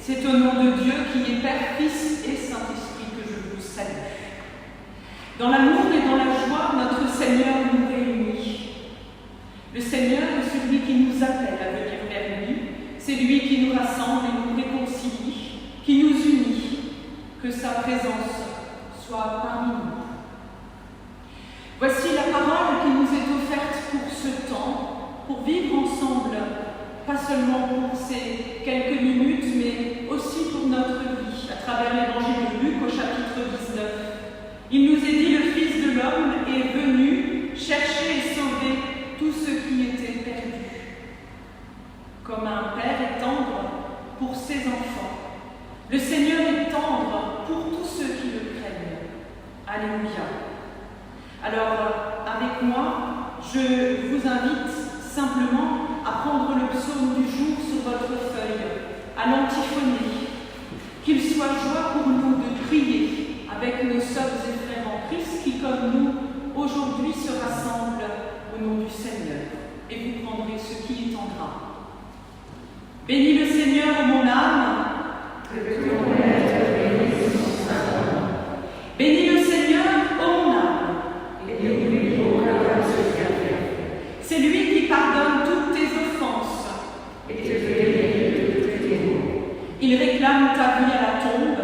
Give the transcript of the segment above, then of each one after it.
C'est au nom de Dieu qui est Père, Fils et Saint-Esprit que je vous salue. Dans l'amour et dans la joie, notre Seigneur nous réunit. Le Seigneur est celui qui nous appelle à venir vers lui. C'est lui qui nous rassemble et nous réconcilie, qui nous unit. Que sa présence soit parmi nous. Voici la parole qui nous est offerte pour ce temps, pour vivre ensemble, pas seulement pour ces quelques minutes, mais aussi pour notre vie, à travers l'évangile de Luc au chapitre 19. Il nous est dit: le Fils de l'homme est venu chercher et sauver tout ce qui était perdu. Comme un père est tendre pour ses enfants, le Seigneur est tendre pour tous ceux qui le craignent. Alléluia. Alors, avec moi, je vous invite simplement à prendre le psaume du jour sur votre feuille, à l'antiphonie. Qu'il soit joie pour nous de prier avec nos sœurs et frères en Christ qui, comme nous, aujourd'hui se rassemblent au nom du Seigneur. Et vous prendrez ce qui est en gras. Bénis le Seigneur, mon âme. Que ton être bénisse son saint nom. Bénis le Seigneur, ô mon âme. Et lui au cœur ce bienfait. C'est lui qui pardonne toutes tes offenses. Et te guérit de tous tes maux. Il réclame ta vie à la tombe.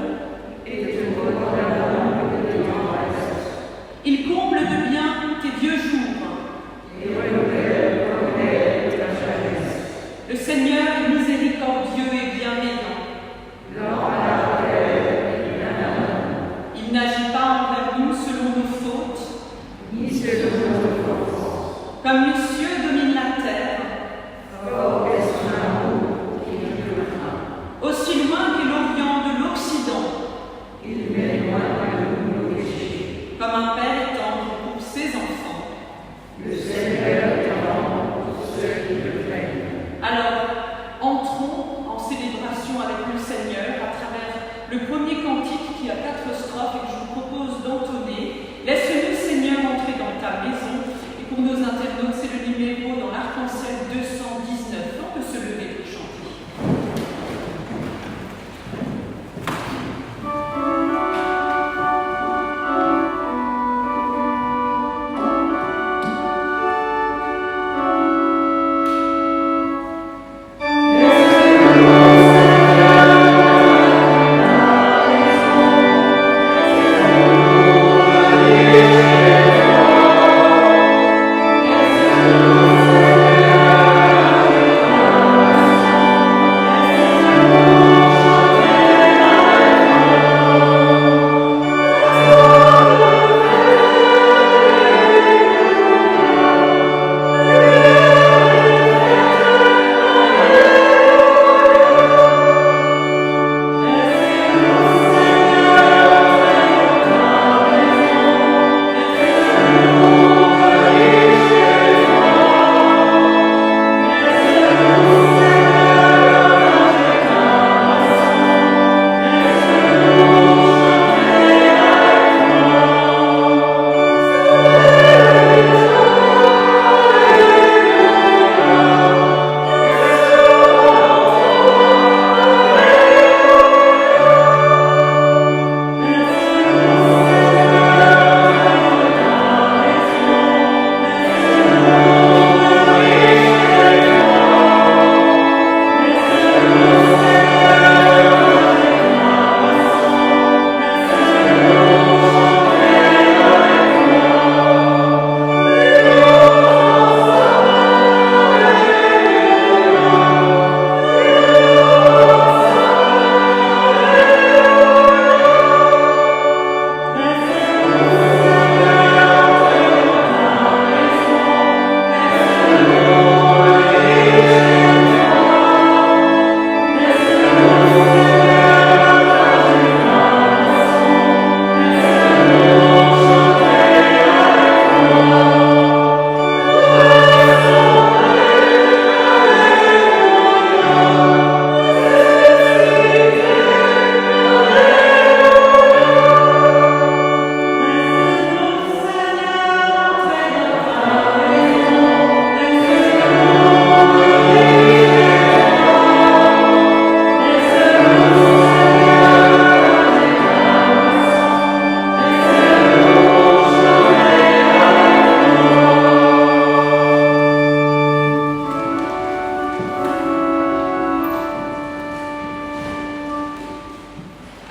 Et te redonne la langue de tendresse. Il comble de bien tes vieux jours. Et renouvelle comme l'air ta jeunesse. Le Seigneur est miséricordieux et bienveillant. Lors à la terre et la main. Il n'agit pas envers nous selon nos fautes, Ni selon nos forces. comme les cieux dominent la terre, Fort est son amour qui nous le craint. aussi loin qu'est l'Orient de l'Occident, Il met loin de nous nos péchés. comme un père est tendre pour ses enfants. Le Seigneur est tendre pour ceux qui le craignent. Alors, entrons en célébration avec le Seigneur à travers le premier cantique qui a 4 strophes et que je vous propose d'entonner. Laisse-nous, Seigneur, entrer dans ta maison. Et pour nos internautes, c'est le numéro dans l'arc-en-ciel 219. On peut se lever pour chanter. Amen.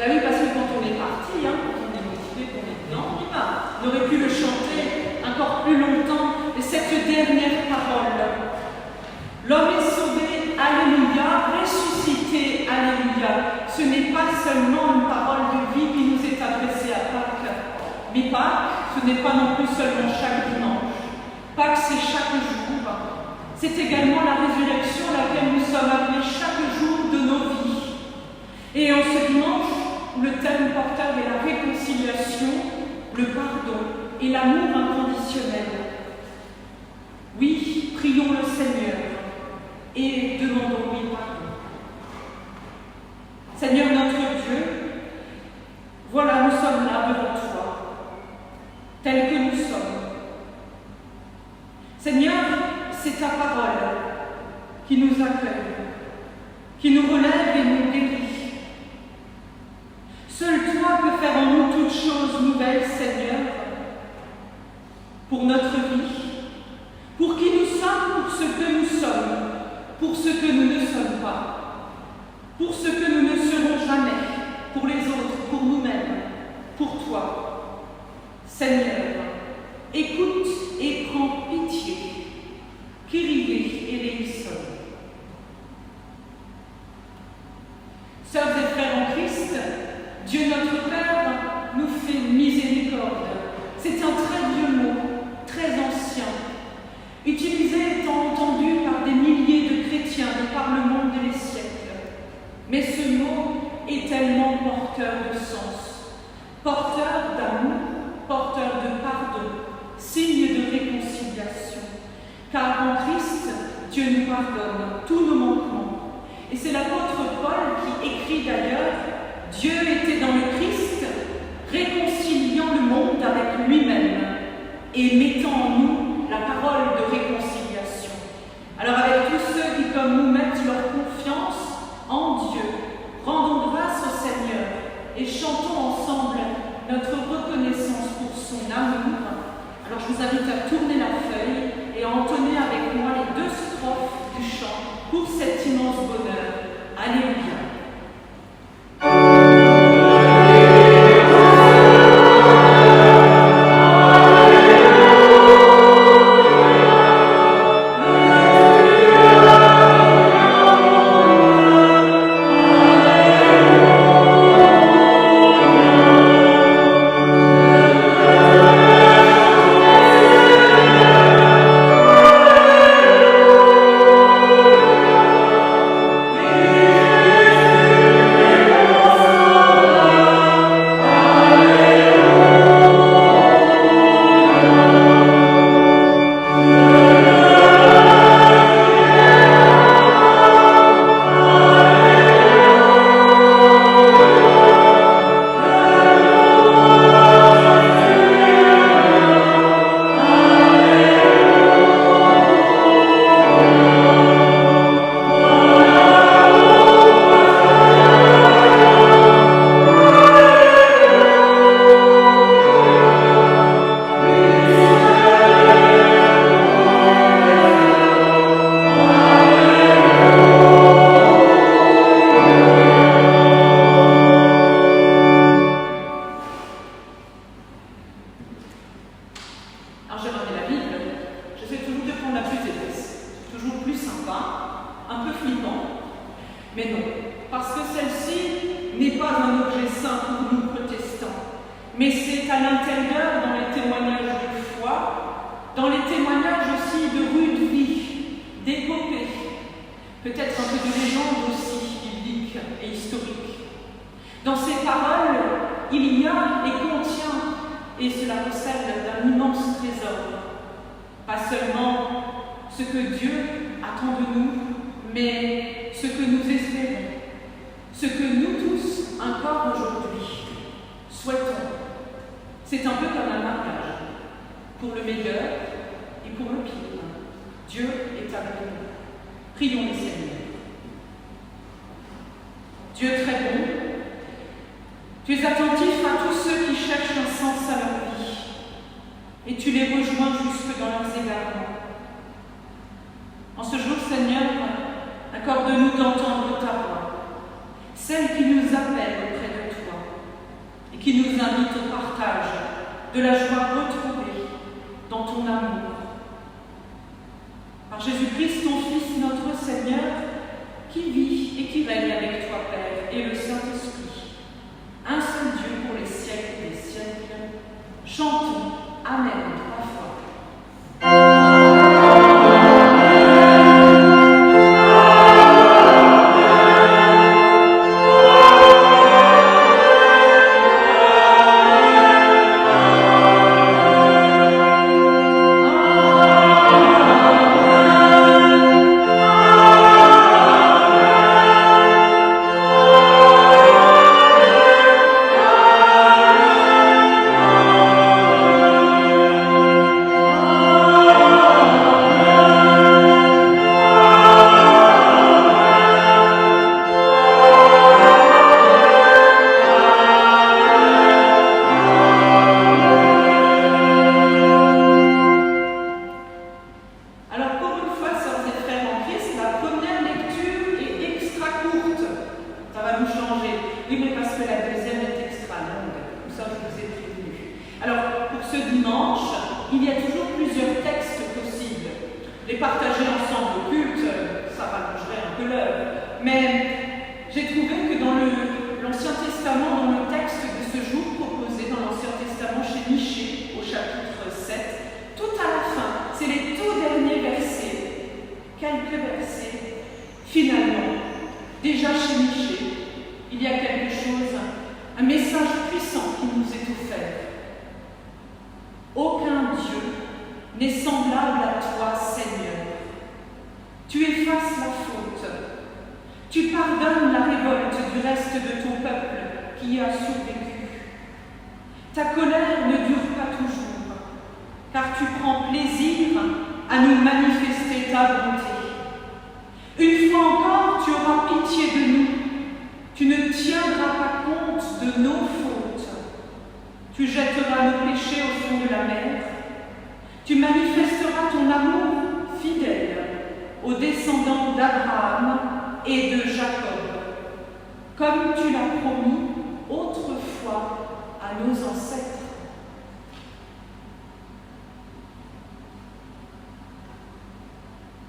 Ben oui, parce que quand on est parti, quand on est motivé, qu'on est dedans, on aurait pu le chanter encore plus longtemps. Et cette dernière parole, l'homme est sauvé, alléluia, ressuscité, alléluia. Ce n'est pas seulement une parole de vie qui nous est adressée à Pâques, mais Pâques, ce n'est pas non plus seulement chaque dimanche. Pâques, c'est chaque jour. C'est également la résurrection à laquelle nous sommes appelés chaque jour de nos vies. Et en ce dimanche, où le thème porteur est la réconciliation, le pardon et l'amour inconditionnel. Oui, prions le Seigneur et demandons-lui pardon. Seigneur notre Dieu, voilà, nous sommes là devant toi, tels que nous sommes. Seigneur, c'est ta parole qui nous accueille, qui nous relève et nous guérit. Seul toi peux faire en nous toutes choses nouvelles, Seigneur, pour notre vie, pour qui nous sommes, pour ce que nous sommes, pour ce que nous ne sommes pas, pour ce que nous ne serons jamais, pour les autres, pour nous-mêmes, pour toi. Seigneur, écoute et prends pitié. Kyrie eleison. Sœurs et frères en Christ, Dieu notre Père nous fait miséricorde. C'est un très vieux mot, très ancien, utilisé étant entendu par des milliers de chrétiens de par le monde des siècles. Mais ce mot est tellement porteur de sens, porteur d'amour, porteur de pardon, signe de réconciliation. Car en Christ, Dieu nous pardonne tous nos manquements. Et c'est l'apôtre Paul qui écrit d'ailleurs « Dieu était dans le Christ, réconciliant le monde avec lui-même et mettant en nous la parole de réconciliation. » Alors avec tous ceux qui, comme nous, mettent leur confiance en Dieu, rendons grâce au Seigneur et chantons ensemble notre reconnaissance pour son amour. Alors je vous invite à tourner la feuille et à entonner avec moi les 2 strophes du chant pour cet immense bonheur. Alléluia. Accorde-nous d'entendre ta voix, celle qui nous appelle auprès de toi. qui nous invite au partage de la joie retrouvée dans ton amour. Par Jésus-Christ, ton Fils, notre Seigneur, qui vit et qui règne avec toi, Père, et le Saint-Esprit, un seul Dieu pour les siècles des siècles. Chantons Amen 3 fois.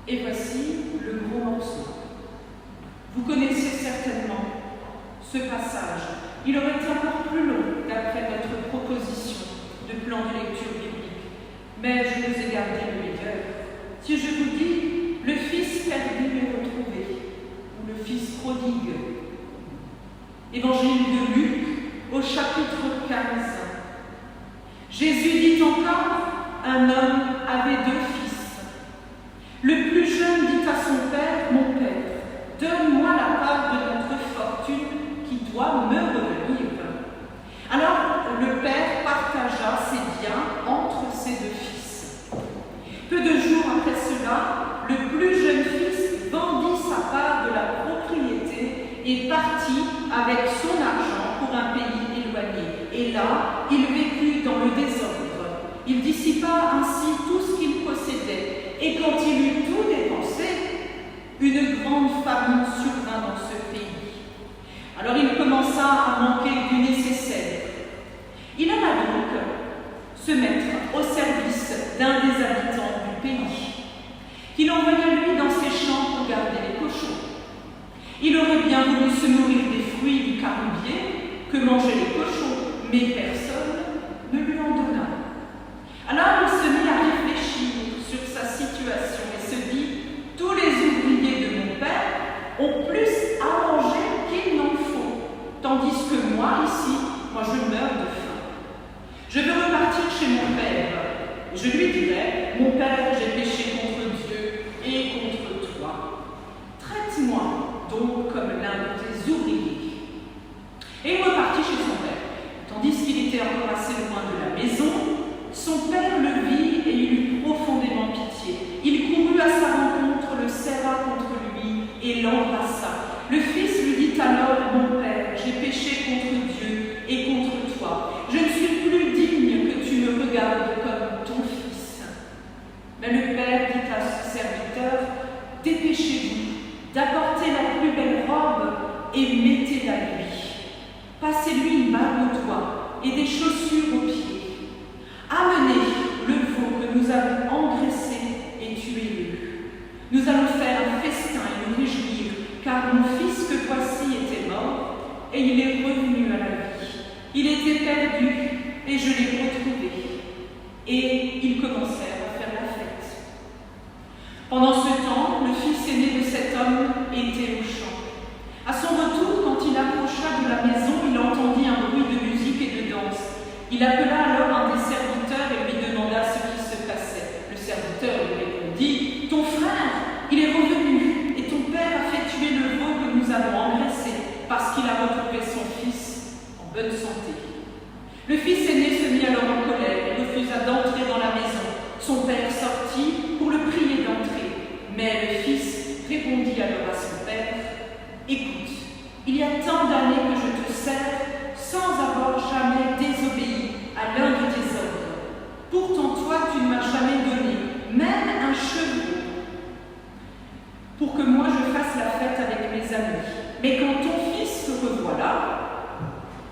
Et voici le gros morceau. Vous connaissez certainement ce passage. Il aurait été encore plus long d'après notre proposition de plan de lecture biblique, mais je vous ai gardé le meilleur. Si je vous dis le Fils perdu et retrouvé, ou le Fils prodigue, Évangile de Luc au chapitre 15. Jésus dit encore, un homme avait 2 fils. Le plus jeune dit à son père, mon père, donne-moi la part de notre fortune qui doit me revenir. Alors le père partagea ses biens entre ses 2 fils. Peu de jours après cela, le plus jeune fils vendit sa part de la propriété et partit avec son argent pour un pays éloigné. Et là, il vécut dans le désordre. Il dissipa ainsi tout ce qu'il possédait. Et quand il eut tout dépensé, une grande famine survint dans ce pays. Alors il commença à manquer du nécessaire. Il alla donc se mettre au service d'un des habitants du pays, qu'il envoya lui dans ses champs pour garder les cochons. Il aurait bien voulu se nourrir des fruits du caroubier que mangeaient les cochons, mais personne ne lui en donna. Alors il se mit à réfléchir sur sa situation et se dit « Tous les ouvriers de mon père ont plus à manger qu'il n'en faut, tandis que moi, ici, je meurs de faim. Je veux repartir chez mon père. Je lui dirai, mon père, j'ai péché contre Dieu et contre toi. Traite-moi donc comme l'un de tes ouvriers. » Et il repartit chez son père. Tandis qu'il était encore assez loin de la maison, son père le vit et il eut profondément pitié. Il courut à sa rencontre, le serra contre lui et l'embrassa. Le fils lui dit alors, mon père, j'ai péché contre Dieu et contre toi. Je ne suis plus digne que tu me regardes comme ton fils. Mais le père dit à ce serviteur, dépêchez-vous d'apporter la plus belle robe et mettez-la lui. Passez-lui une bague au doigt et il est revenu à la vie. Il était perdu et je l'ai retrouvé. Et ils commencèrent à faire la fête. Pendant ce temps, le fils aîné de cet homme était au champ. À son retour, quand il approcha de la maison, il entendit un bruit de musique et de danse. Il appela alors un des serviteurs et lui demanda ce qui se passait. Le serviteur lui répondit: « Ton frère, il est revenu, et ton père a fait tuer le veau que nous avons engraissé, parce qu'il a retrouvé son fils en bonne santé. » Le fils aîné se mit alors en colère et refusa d'entrer dans la maison. Son père sortit pour le prier d'entrer, mais le fils répondit alors à son père: « Écoute, il y a tant d'années que je te sers sans avoir jamais désobéi à l'un de tes ordres. Pourtant toi, tu ne m'as jamais donné même un cheveu pour que moi je fasse la fête avec mes amis. Mais quand ton fils te revoilà,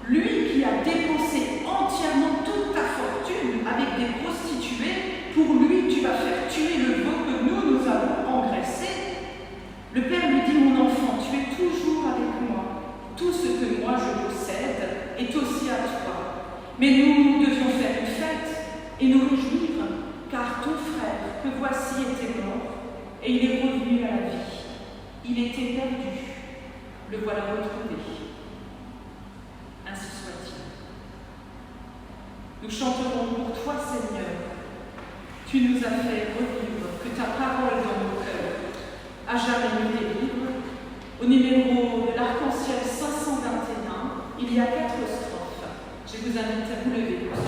lui qui a dépensé entièrement toute ta fortune avec des prostituées, pour lui tu vas faire tuer le veau que nous avons engraissé. » Le père lui dit: « Mon enfant, tu es toujours avec moi. Tout ce que moi je possède est aussi à toi. Mais nous devions faire une fête et nous réjouir, car ton frère, que voici, était mort, et il est revenu à la vie. Il était perdu. Le voilà retrouvé. » Ainsi soit-il. Nous chanterons pour toi, Seigneur. Tu nous as fait revivre, que ta parole dans nos cœurs à jamais nous délivre. Au numéro de l'arc-en-ciel 521, il y a 4 strophes. Je vous invite à vous lever pour ce chant.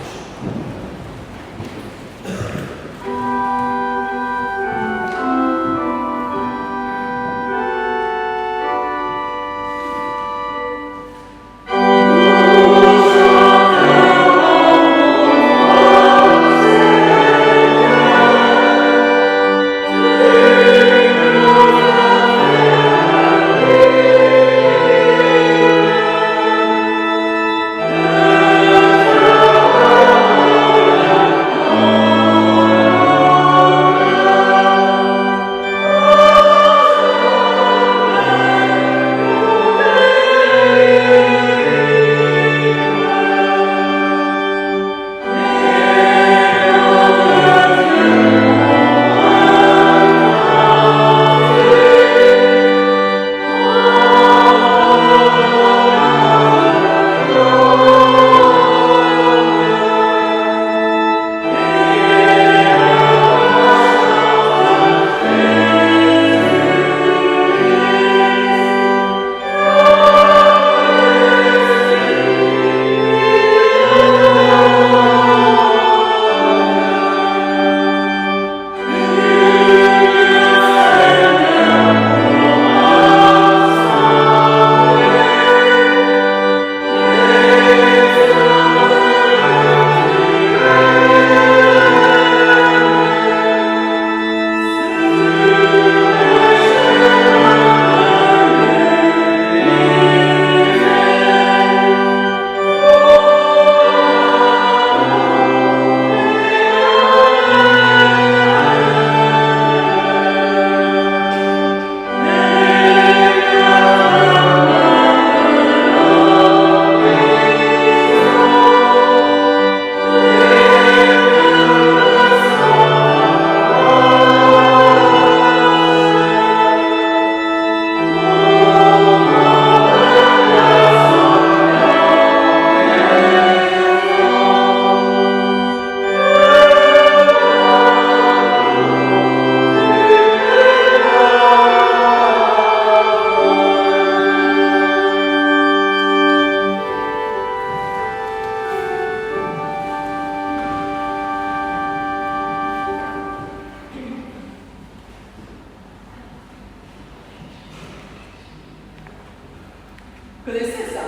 Connaissez ça?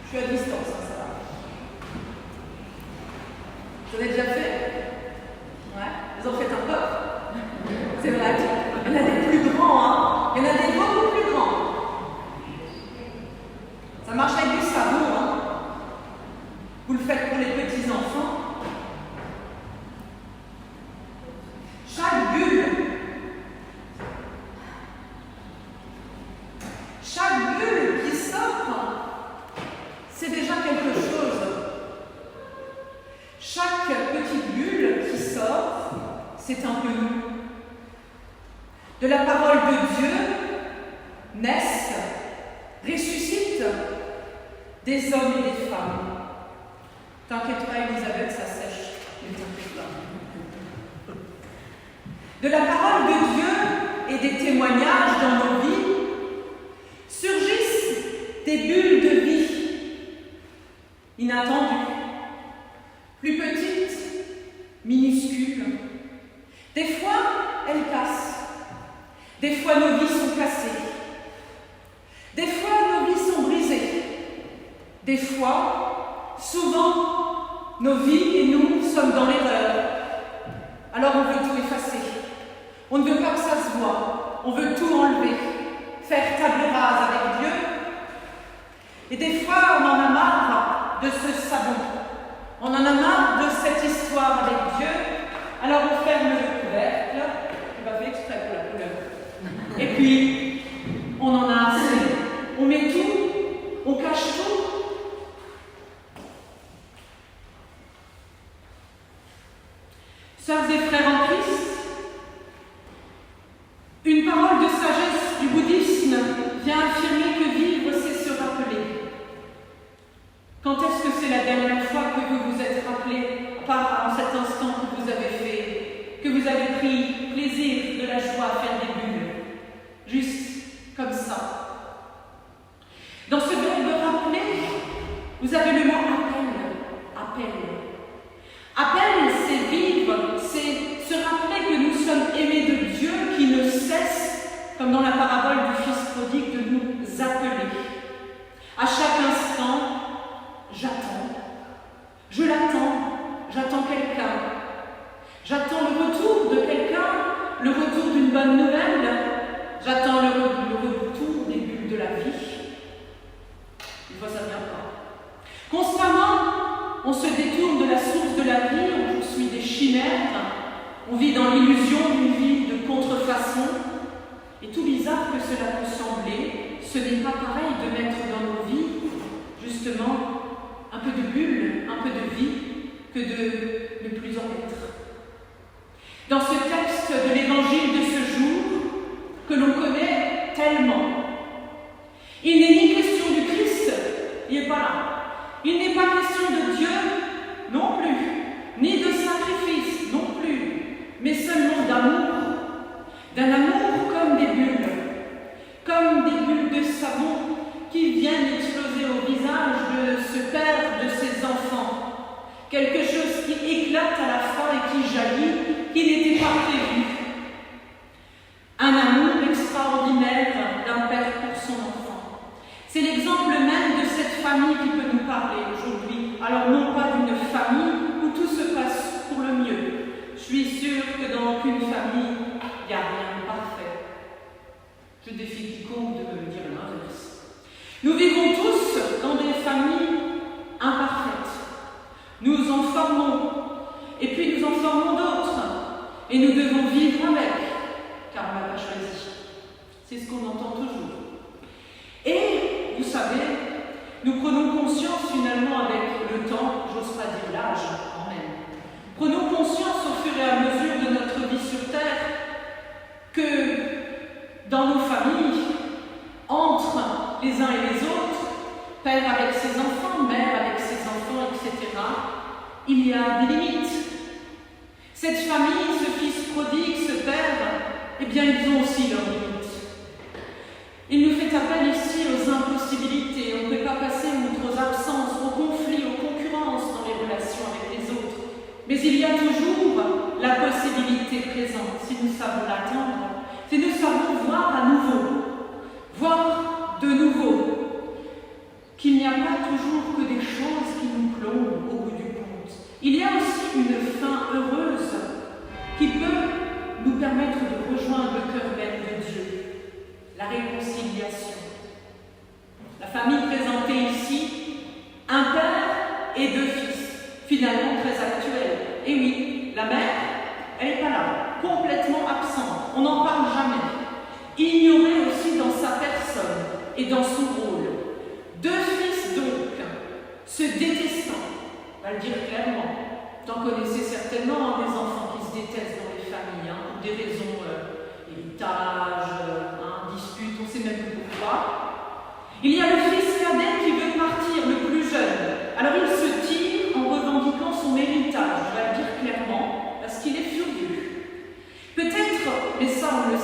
Je suis à distance, hein, ça va. Vous avez déjà fait? Ouais. Vous en faites un peu? C'est vrai. Il y en a des plus grands, hein. Il y en a des beaucoup plus grands. Ça marche avec du savon, hein. Vous le faites pour les petits enfants. Chaque bulle des hommes et des femmes. T'inquiète pas, Elisabeth, ça sèche. Ne t'inquiète pas. De la parole de Dieu et des témoignages dans nos vies surgissent des bulles de vie inattendues, plus petites, minuscules. Des fois, elles cassent. Des fois, nos vies sont cassées. Des fois, nos vies sont brisées. Des fois, souvent, nos vies et nous sommes dans l'erreur. Alors on veut tout effacer. On ne veut pas que ça se voie. On veut tout enlever. Faire table rase avec Dieu. Et des fois, on en a marre de ce savon. On en a marre de cette histoire avec Dieu. Alors on ferme le couvercle. Je vais faire exprès pour la couleur. Et puis, on en a assez. On met tout. On cache tout. Sœurs et frères en Christ, une parole de sagesse du bouddhisme vient affirmer que vivre, c'est se rappeler. Quand est-ce que c'est la dernière fois que vous vous êtes rappelé, en cet instant que vous avez fait, que vous avez pris plaisir, de la joie à faire des bulles, juste comme ça? Dans ce verbe rappeler, vous avez le mot appel. Appel, c'est vivre, c'est se rappeler que nous sommes aimés de Dieu qui ne cesse, comme dans la parabole du Fils prodigue, de nous appeler. À chaque instant, j'attends. Je l'attends. J'attends quelqu'un. J'attends le retour de quelqu'un, le retour d'une bonne nouvelle. J'attends le retour des bulles de la vie. Des fois, ça ne vient pas. Constamment, on se détourne de la source de la vie, on poursuit des chimères, on vit dans l'illusion d'une vie de contrefaçon. Et tout bizarre que cela peut sembler, ce n'est pas pareil de mettre dans nos vies, justement, un peu de bulle, un peu de vie, que de ne plus en être. Dans ce texte de l'Évangile de ce jour, que l'on connaît tellement, il n'est ni question du Christ, il n'est pas là. Il n'est pas question de Dieu non plus, ni de sacrifice non plus, mais seulement d'amour. D'un amour comme des bulles de savon qui viennent exploser au visage de ce père, de ses enfants. Quelque chose qui éclate à la fois et qui jaillit, qui n'était pas prévu. Un amour extraordinaire d'un père pour son enfant. C'est l'exemple même de cette famille qui peut nous parler aujourd'hui. Alors non pas d'une famille où tout se passe pour le mieux. Je suis sûre que dans aucune famille, il n'y a rien de parfait. Je défie quiconque de me dire l'inverse. Nous vivons tous dans des familles imparfaites. Nous en formons, et puis nous en formons d'autres. Et nous devons vivre avec, car on n'a pas choisi. C'est ce qu'on entend toujours. Et, vous savez, nous prenons conscience finalement avec le temps, j'ose pas dire l'âge quand même, prenons conscience au fur et à mesure de notre vie sur Terre que dans nos familles, entre les uns et les autres, père avec ses enfants, mère avec ses enfants, etc., il y a des limites. Cette famille, ce fils prodigue, ce père, eh bien ils ont aussi leurs limites. Il nous fait appel ici aux impossibilités. On ne peut pas passer outre aux absences, aux conflits, aux concurrences dans les relations avec les autres. Mais il y a toujours la possibilité présente, si nous savons l'attendre, si nous savons voir à nouveau, voir de nouveau, qu'il n'y a pas toujours que des choses qui nous plombent au bout du compte. Il y a aussi une fin heureuse qui peut nous permettre de rejoindre le cœur même de Dieu. La réconciliation. La famille présentée ici, un père et deux fils, finalement très actuels. Et oui, la mère, elle n'est pas là, complètement absente, on n'en parle jamais. Ignorée aussi dans sa personne et dans son rôle. Deux fils donc, se détestant, on va le dire clairement. T'en connaissez certainement des enfants qui se détestent dans les familles, pour des raisons héritage, dispute, on ne sait même plus pourquoi. Il y a le fils cadet qui veut partir, le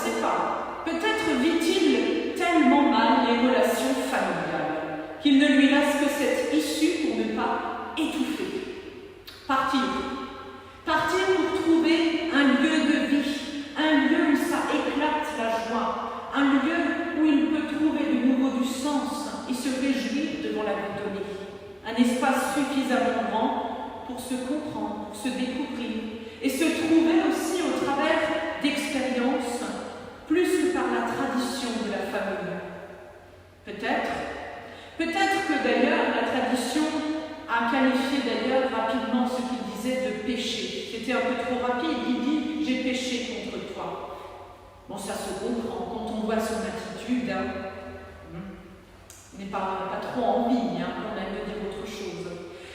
sait pas. Peut-être vit-il tellement mal les relations familiales qu'il ne lui reste que cette issue pour ne pas étouffer. Partir. Partir pour trouver un lieu de vie, un lieu où ça éclate la joie, un lieu où il peut trouver de nouveau du sens et se réjouir devant la vie donnée. Un espace suffisamment grand pour se comprendre, pour se découvrir et se trouver aussi au travers d'expériences plus que par la tradition de la famille. Peut-être que d'ailleurs la tradition a qualifié d'ailleurs rapidement ce qu'il disait de péché. C'était un peu trop rapide, il dit « j'ai péché contre toi ». Bon, ça se comprend quand on voit son attitude. Il n'est pas trop envie qu'on aille me dire autre chose.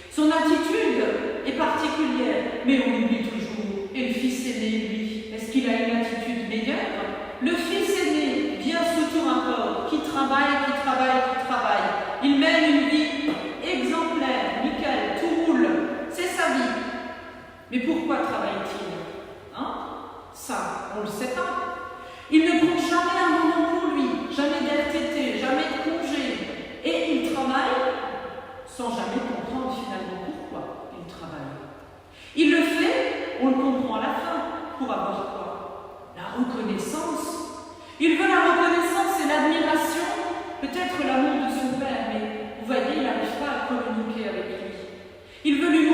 Son attitude est particulière, mais on oublie toujours. Et le fils aîné, lui, est-ce qu'il a une attitude meilleure? Le fils aîné, bien sous tout rapport, qui travaille. Il mène une vie exemplaire, nickel, tout roule, c'est sa vie. Mais pourquoi travaille-t-il? Ça, on ne le sait pas. Il ne prend jamais un moment pour lui, jamais d'RTT, jamais de congé. Et il travaille sans jamais comprendre finalement pourquoi il travaille. Il le fait, on le comprend à la fin, pour avoir quoi? La reconnaissance. Il veut la reconnaissance et l'admiration, peut-être l'amour de son père, mais vous voyez, il n'arrive pas à communiquer avec lui. Il veut lui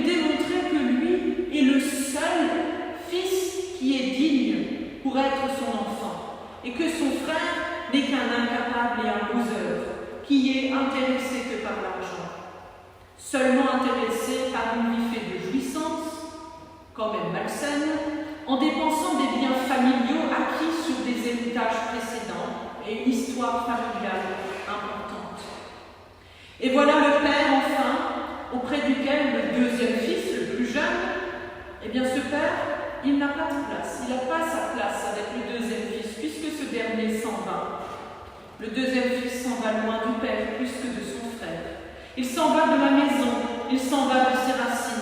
démontrer que lui est le seul fils qui est digne pour être son enfant, et que son frère n'est qu'un incapable et un loser, qui est intéressé que par l'argent. Seulement intéressé par une vie faite de jouissance, quand même malsaine, en dépensant des biens familiaux acquis sur des héritages précédents et une histoire familiale importante. Et voilà le père, enfin, auprès duquel le deuxième fils, le plus jeune, eh bien ce père, il n'a pas de place, il n'a pas sa place avec le deuxième fils, puisque ce dernier s'en va. Le deuxième fils s'en va loin du père, plus que de son frère. Il s'en va de la maison, il s'en va de ses racines.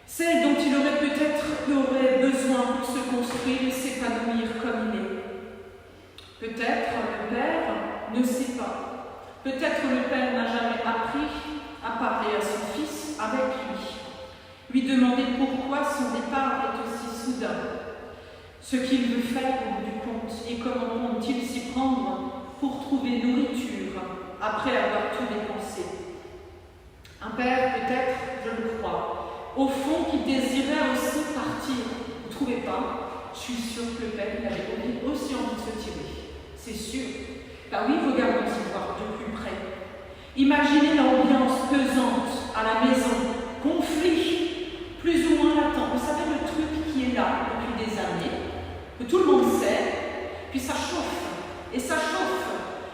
Celle dont il aurait besoin pour se construire et s'épanouir comme il est. Peut-être le père ne sait pas. Peut-être le père n'a jamais appris à parler à son fils avec lui demander pourquoi son départ est aussi soudain, ce qu'il veut faire au bout du compte et comment compte-t-il s'y prendre pour trouver nourriture après avoir tout dépensé. Un père, peut-être, je le crois, au fond qui désirait aussi partir. Vous ne trouvez pas? Je suis sûre que le père avait aussi envie de se tirer. C'est sûr. Ben oui, regardons-y voir de plus près. Imaginez l'ambiance pesante à la maison, conflit, plus ou moins latent. Vous savez, le truc qui est là depuis des années, que tout le monde sait, puis ça chauffe, et ça chauffe,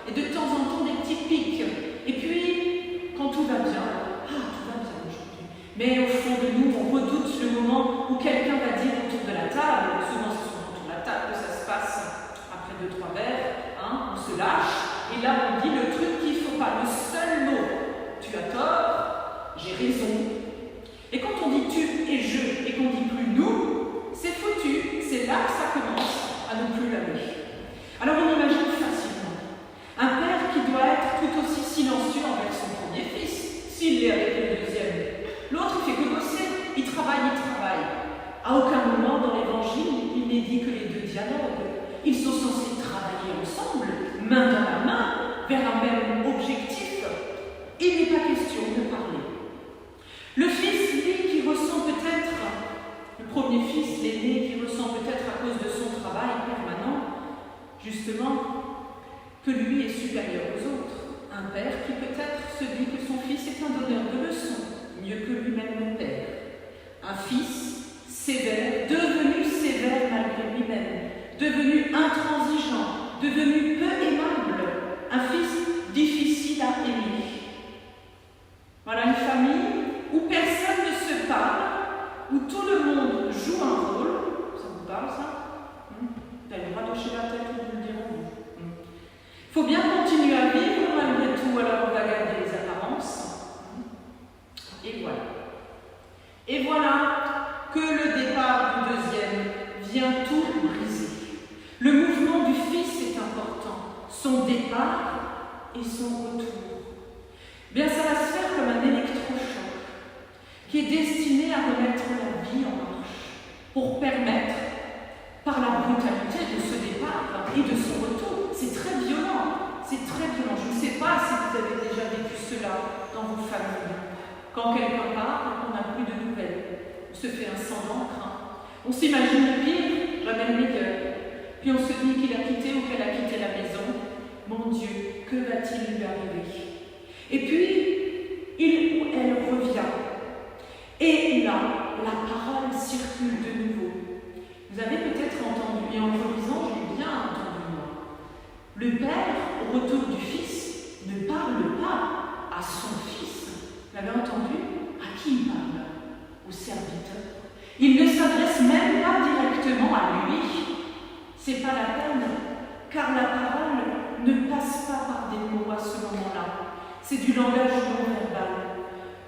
et de temps en temps des petits pics. Et puis, quand tout va bien, tout va bien aujourd'hui. Mais au fond de nous, on redoute le moment où quelqu'un va dire autour de la table, souvent c'est autour de la table que ça se passe après 2-3 verres, on se lâche, et là on dit le truc qu'il ne faut pas, le seul mot. Tu as tort, j'ai raison. Et quand on dit tu et je, et qu'on dit plus nous, c'est foutu, c'est là que ça commence à ne plus l'aimer. Alors on imagine facilement un père qui doit être tout aussi silencieux envers son premier fils, s'il est avec le deuxième. L'autre fait que bosser, il travaille. À aucun moment dans l'évangile, il n'est dit que les deux dialoguent. Ils sont censés travailler ensemble, main dans la main, vers un même objectif. Il n'est pas question de parler. Le fils, lui, qui ressent peut-être, le premier fils, l'aîné, qui ressent peut-être à cause de son travail permanent, justement, que lui est supérieur aux autres. Un père qui peut-être se dit que son fils est un donneur de leçons, mieux que lui-même le père. Un fils sévère, devenu sévère malgré lui-même, devenu intransigeant, devenu peu aimable, un fils difficile à aimer. Voilà une famille où personne ne se parle, où tout le monde joue un rôle. Ça vous parle, ça? Vous avez le droit d'hocher la tête ou vous le direz vous. Il faut bien continuer à vivre malgré tout, alors on va garder les apparences. Et voilà. Et voilà que le départ du deuxième vient tout briser. et son retour. Bien, ça va se faire comme un électrochoc qui est destiné à remettre la vie en marche pour permettre, par la brutalité de ce départ et de son retour, c'est très violent, c'est très violent. Je ne sais pas si vous avez déjà vécu cela dans vos familles. Quand quelqu'un part, on n'a plus de nouvelles, on se fait un sang d'encre, on s'imagine le pire, jamais le meilleur, puis on se dit qu'il a quitté ou qu'elle a quitté la maison. Mon Dieu, que va-t-il lui arriver? Et puis, il ou elle revient. Et là, la parole circule de nouveau. Vous avez peut-être entendu, et en le relisant, j'ai bien entendu moi. Le Père, au retour du Fils, ne parle pas à son Fils. Vous l'avez entendu? À qui il parle? Au serviteur. Il ne s'adresse même pas directement à lui. C'est pas la peine, car la parole ne passe pas par des mots à ce moment-là. C'est du langage non verbal.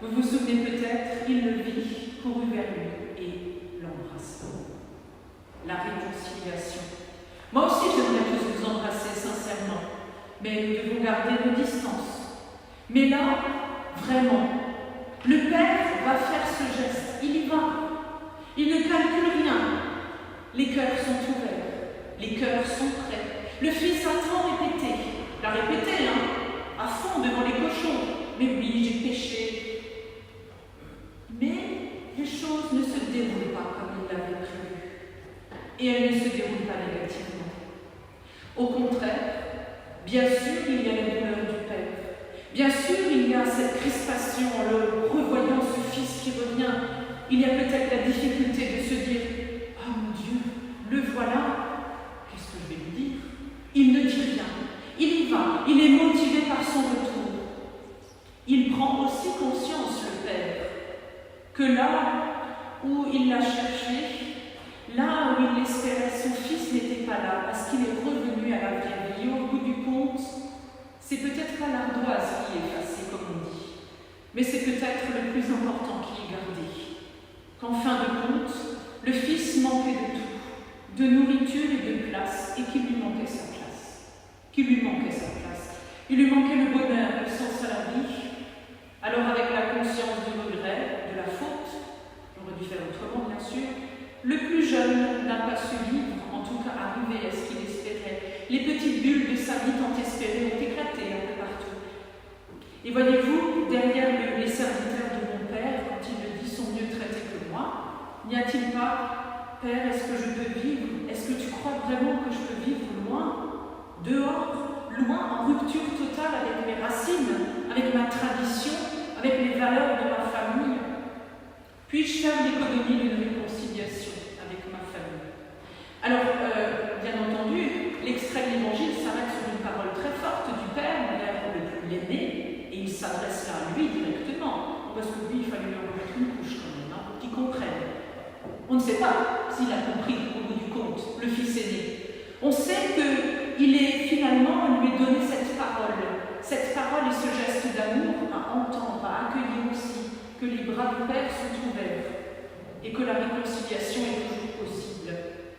Vous vous souvenez peut-être, il le vit, courut vers lui et l'embrassa. La réconciliation. Moi aussi, j'aimerais tous vous embrasser sincèrement, mais nous devons garder nos distances. Mais là, vraiment, le Père va faire ce geste. Il y va. Il ne calcule rien. Les cœurs sont ouverts. Les cœurs sont prêts. Le Fils a tant répété. Il a répété, à fond devant les cochons. Mais oui, j'ai péché. Mais les choses ne se déroulent pas comme il l'avait prévu. Et elles ne se déroulent pas négativement. Au contraire, bien sûr, il y a la douleur du Père. Bien sûr, il y a cette crispation en le revoyant ce Fils qui revient. Il y a peut-être la difficulté de se dire « Ah mon Dieu, le voilà, qu'est-ce que je vais lui dire ?» Il ne dit rien. Il y va. Il est motivé par son retour. Il prend aussi conscience, le Père, que là où il l'a cherché, là où il espérait, son Fils n'était pas là, parce qu'il est revenu à la vraie vie. Au bout du compte, c'est peut-être pas l'ardoise qui est effacée, comme on dit, mais c'est peut-être le plus important qui est gardé. Qu'en fin de compte, le Fils manquait de tout, de nourriture et de place, et qu'il lui manquait sa place. Qu'il lui manquait sa place. Il lui manquait le bonheur, le sens à la vie. Alors, avec la conscience du regret, de la faute, j'aurais dû faire autrement, bien sûr, le plus jeune n'a pas su vivre, en tout cas arriver à ce qu'il espérait. Les petites bulles de sa vie tant espérées ont éclaté un peu partout. Et voyez-vous, derrière les serviteurs de mon Père, quand il le dit, sont mieux traités que moi, n'y a-t-il pas, Père, est-ce que je peux vivre? Est-ce que tu crois vraiment que je peux vivre loin, dehors, loin, en rupture totale avec mes racines, avec ma tradition, avec les valeurs de ma famille? Puis-je faire l'économie d'une réconciliation avec ma famille? Alors, bien entendu, l'extrait de l'Évangile s'arrête sur une parole très forte du Père, envers l'aîné, et il s'adresse là à lui directement, parce que lui, il fallait lui en remettre une couche quand même, pour qu'il comprenne. On ne sait pas s'il a compris au bout du compte, le Fils aîné. On sait qu'il est finalement, on lui a donné cette parole et ce geste d'amour à entendre, à accueillir aussi, que les bras du Père sont ouverts et que la réconciliation est toujours possible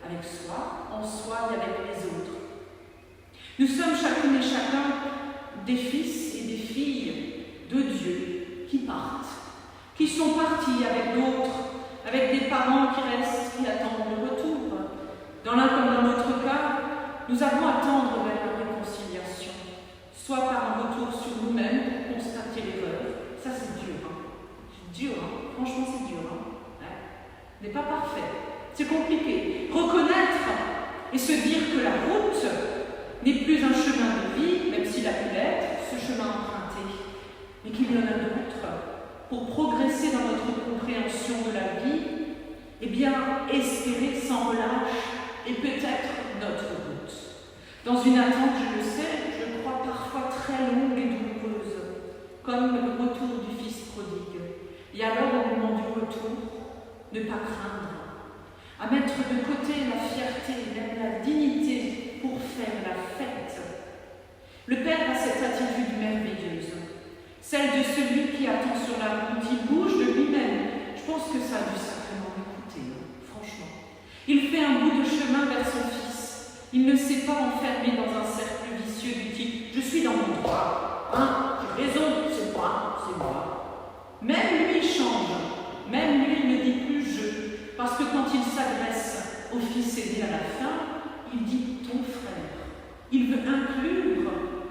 avec soi, en soi et avec les autres. Nous sommes chacune et chacun des fils et des filles de Dieu qui partent, qui sont partis avec d'autres, avec des parents qui restent, qui attendent le retour. Dans l'un comme dans l'autre cas, nous avons à tendre vers la réconciliation, soit par un retour sur nous-mêmes pour constater l'erreur. Ça, c'est dur. C'est dur, franchement, c'est dur. On n'est pas parfait. C'est compliqué. Reconnaître et se dire que la route n'est plus un chemin de vie, même s'il a pu l'être, ce chemin emprunté, mais qu'il y en a d'autres. Pour progresser dans notre compréhension de la vie, eh bien, espérer sans relâche et peut-être notre route. Dans une attente, je le sais, je crois parfois très longue et douloureuse, comme le retour du Fils prodigue. Et alors, au moment du retour, ne pas craindre, à mettre de côté la fierté, même la dignité pour faire la fête. Le Père a cette attitude merveilleuse, celle de celui qui attend sur la route, il bouge de lui-même. Je pense que ça a dû sacrément m'écouter, franchement. Il fait un bout de chemin vers son Fils. Il ne s'est pas enfermé dans un cercle vicieux du type « je suis dans mon droit ». au fils aîné à la fin, il dit « ton frère ». Il veut inclure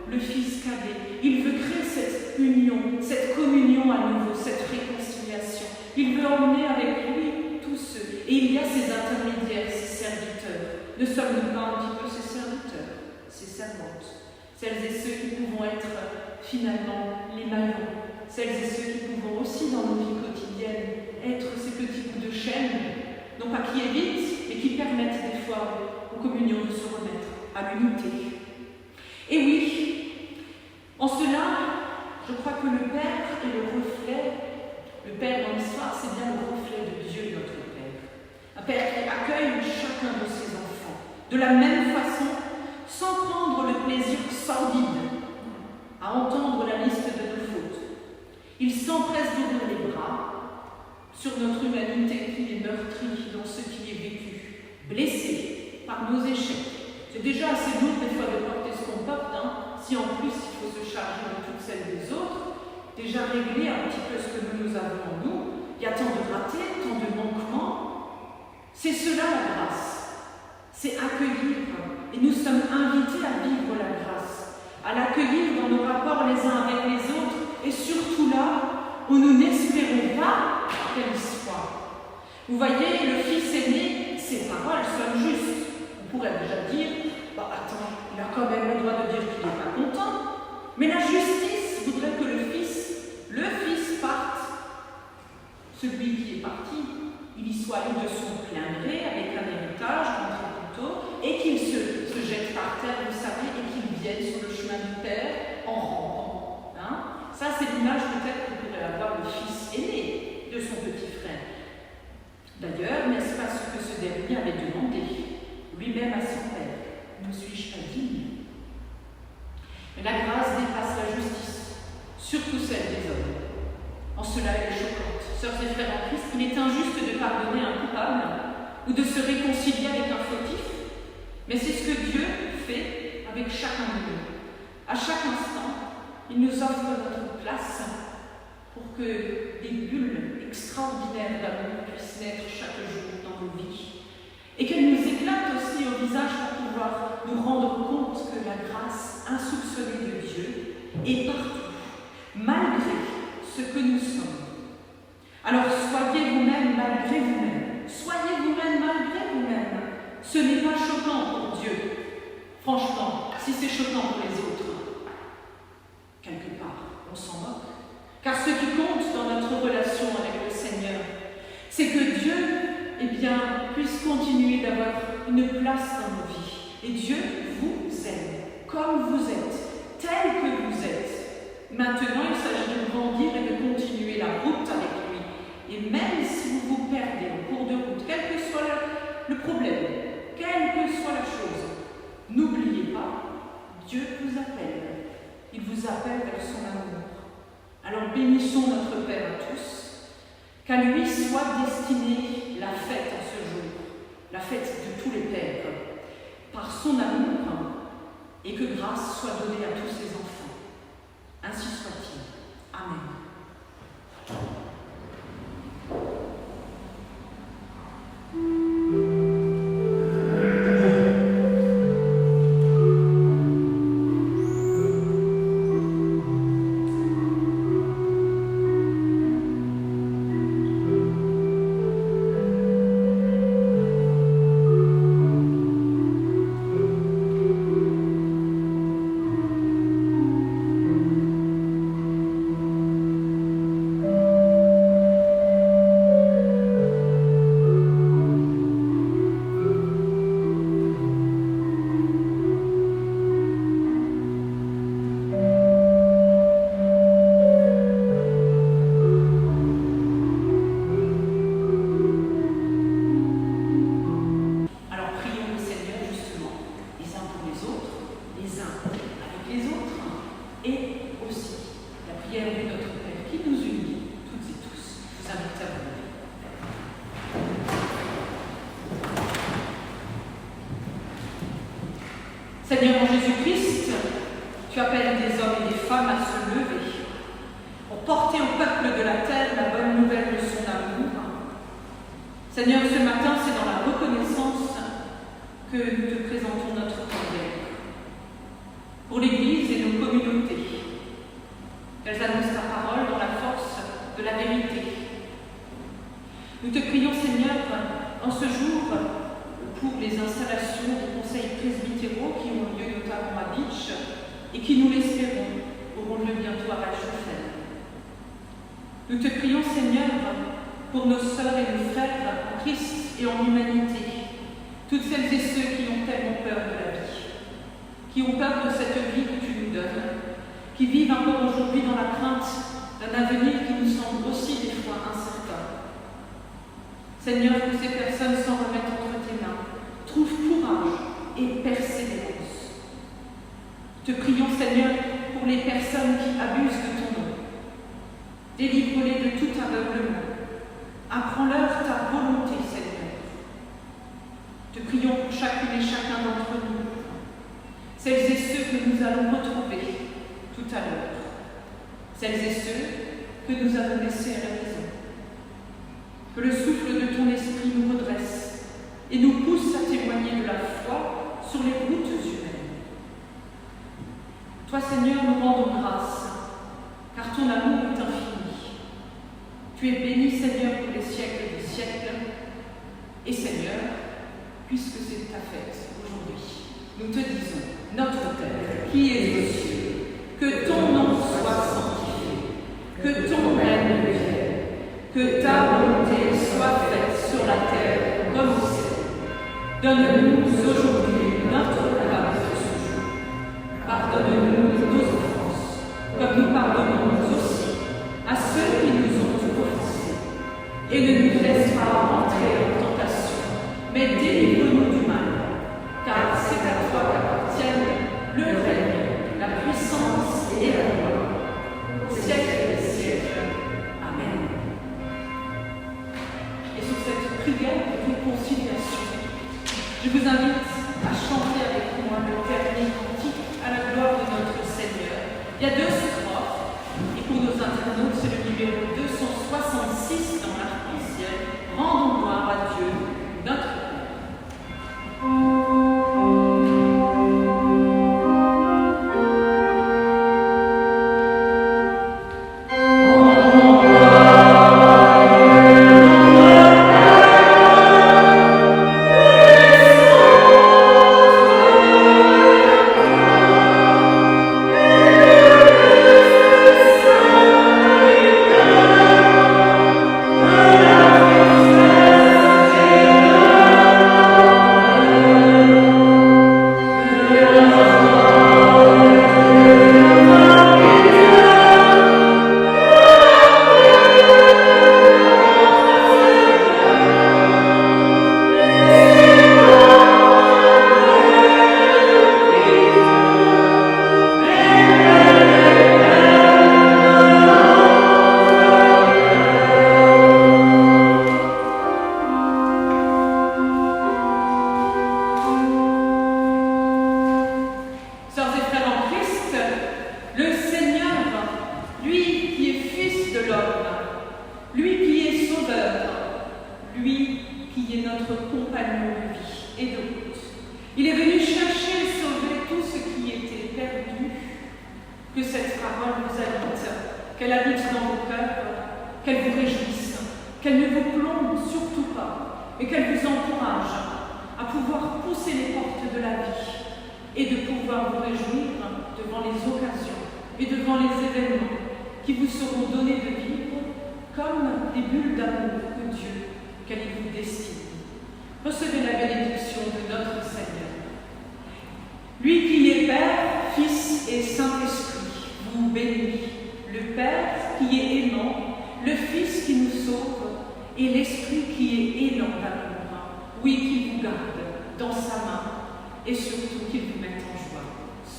le fils cadet. Il veut créer cette union, cette communion à nouveau, cette réconciliation. Il veut emmener avec lui tous ceux. Et il y a ces intermédiaires, ces serviteurs. Ne sommes-nous pas un petit peu ces serviteurs, ces servantes, celles et ceux qui pouvons être finalement les maillons, celles et ceux qui pouvons aussi dans nos vies quotidiennes être ces petits bouts de chaîne, non pas qui évitent, mais qui permettent des fois aux communions de se remettre à l'unité. Et oui, en cela, je crois que le Père est le reflet, le Père dans l'histoire, c'est bien le reflet de Dieu, notre Père. Un Père qui accueille chacun de ses enfants, de la même façon, sans prendre le plaisir sordide à entendre la liste de nos fautes. Il s'empresse d'ouvrir les bras sur notre humanité qui est meurtrie dans ce qui est vécu, blessée par nos échecs. C'est déjà assez lourd des fois de porter ce qu'on porte, si en plus il faut se charger de toutes celles des autres, déjà régler un petit peu ce que nous avons en nous. Il y a tant de ratés, tant de manquements. C'est cela la grâce, c'est accueillir. Et nous sommes invités à vivre la grâce, à l'accueillir dans nos rapports les uns avec les autres, et surtout là où nous n'espérons pas qu'elle soit. Vous voyez, le fils aîné, ses paroles sonnent justes. On pourrait déjà dire, attends, il a quand même le droit de dire qu'il n'est pas content. Mais la justice voudrait que le fils parte. Celui qui est parti, il y soit allé de son plein gré avec un héritage contre un couteau et qu'il se jette par terre, vous savez, et qu'il vienne sur le chemin du Père en rampant. Ça, c'est l'image peut-être que pourrait avoir le fils aîné de son petit frère. D'ailleurs, n'est-ce pas ce que ce dernier avait demandé lui-même à son Père? Ne suis-je pas digne? Mais la grâce dépasse la justice, surtout celle des hommes. En cela, elle est choquante. Sœurs et frères en Christ, il est injuste de pardonner un coupable ou de se réconcilier avec un fautif, mais c'est ce que Dieu fait avec chacun de nous. À chaque instant, il nous offre notre place pour que des bulles extraordinaires d'amour puissent naître chaque jour dans nos vies. Et qu'elle nous éclate aussi au visage pour pouvoir nous rendre compte que la grâce insoupçonnée de Dieu est partout, malgré ce que nous sommes. Alors soyez vous-même malgré vous-même. Soyez vous-même malgré vous-même. Ce n'est pas choquant pour Dieu. Franchement, si c'est choquant pour les autres, quelque part, on s'en moque. Car ce qui compte dans notre relation avec le Seigneur, c'est que Dieu puisse continuer d'avoir une place dans nos vies. Et Dieu vous aime, comme vous êtes, tel que vous êtes. Maintenant, il s'agit de grandir et de continuer la route avec lui. Et même si vous vous perdez en cours de route, quel que soit le problème, quelle que soit la chose, n'oubliez pas, Dieu vous appelle. Il vous appelle vers son amour. Alors bénissons notre Père à tous, qu'à lui soit destinée la fête en ce jour, la fête de tous les pères, par son amour, et que grâce soit donnée à tous ses enfants. Ainsi soit-il. Amen. Seigneur en Jésus-Christ, tu appelles des hommes et des femmes à se lever pour porter au peuple de la terre la bonne nouvelle de son amour. Seigneur, ce matin, c'est dans la reconnaissance que nous te présentons notre prière pour l'Église et nos communautés, qu'elles annoncent ta parole dans la force de la vérité. Nous te prions, Seigneur, en ce jour, pour les installations des conseils presbytéraux qui ont lieu notamment à Bitche et qui, nous l'espérons, auront lieu bientôt à Valchauffel. Nous te prions, Seigneur, pour nos sœurs et nos frères en Christ et en humanité, toutes celles et ceux qui ont tellement peur de la vie, qui ont peur de cette vie que tu nous donnes, qui vivent encore aujourd'hui dans la crainte d'un avenir qui nous semble aussi des fois incertain. Seigneur, que ces personnes s'en remettent entre tes mains, trouvent courage et persévérance. Te prions, Seigneur, pour les personnes qui abusent de ton nom. Délivre-les de tout aveuglement. Apprends-leur ta volonté, Seigneur. Te prions pour chacune et chacun d'entre nous, celles et ceux que nous allons retrouver tout à l'heure, celles et ceux que nous avons laissés à la maison. Que le souffle de ton esprit nous redresse et nous pousse à témoigner de la foi sur les routes humaines. Toi, Seigneur, nous rendons grâce, car ton amour est infini. Tu es béni, Seigneur, pour les siècles des siècles. Et Seigneur, puisque c'est ta fête aujourd'hui, nous te disons, notre Père, qui es aux cieux, que ton nom soit sanctifié, que ton règne vienne, que ta volonté soit faite sur la terre comme au ciel. Donne-nous aujourd'hui notre pain de ce jour. Pardonne-nous nos offenses, comme nous pardonnons aussi à ceux qui nous ont offensés. Et ne nous laisse pas entrer en tentation, mais délivre-nous du mal, car c'est à toi qu'appartiennent le règne, la puissance et la gloire, au siècle des siècles. Amen. Et sur cette prière de réconciliation, je vous invite à chanter avec moi le dernier cantique à la gloire de notre Seigneur. Il y a 2 strophes, et pour nos internautes, c'est le numéro 266 dans l'arc-en-ciel. Rendons gloire à Dieu, notre Père.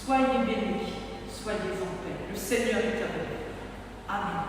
Soyez bénis, soyez en paix. Le Seigneur est avec vous. Amen.